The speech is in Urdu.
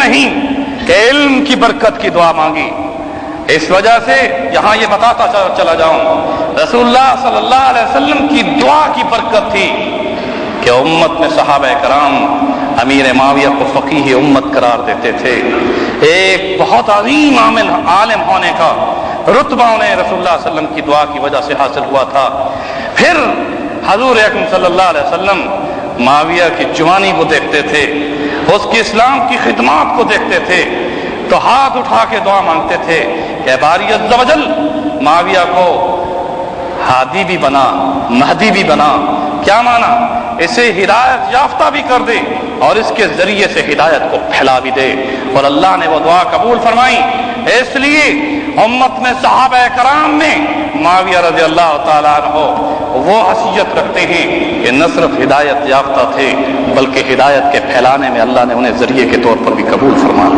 نہیں کہ علم کی برکت کی دعا مانگی۔ اس وجہ سے یہاں یہ بتاتا چلا جاؤں، رسول اللہ صلی اللہ علیہ وسلم کی دعا کی برکت تھی کہ امت میں صحابہ کرام امیر معاویہ کو فقیہ امت قرار دیتے تھے۔ ایک بہت عظیم عالم ہونے کا رتبہ انہیں رسول اللہ صلی اللہ علیہ وسلم کی دعا کی وجہ سے حاصل ہوا تھا۔ پھر حضور اکرم صلی اللہ علیہ وسلم معاویہ کی جوانی کو دیکھتے تھے، اس کی اسلام کی خدمات کو دیکھتے تھے، تو ہاتھ اٹھا کے دعا مانگتے تھے کہ باری عز و جل معاویہ کو ہادی بھی بنا، مہدی بھی بنا۔ کیا مانا؟ اسے ہدایت یافتہ بھی کر دے اور اس کے ذریعے سے ہدایت کو پھیلا بھی دے، اور اللہ نے وہ دعا قبول فرمائی۔ اس لیے امت میں صحابہ کرام میں معاویہ رضی اللہ تعالیٰ عنہ وہ حیثیت رکھتے ہیں کہ نہ صرف ہدایت یافتہ تھے بلکہ ہدایت کے پھیلانے میں اللہ نے انہیں ذریعے کے طور پر بھی قبول فرمایا۔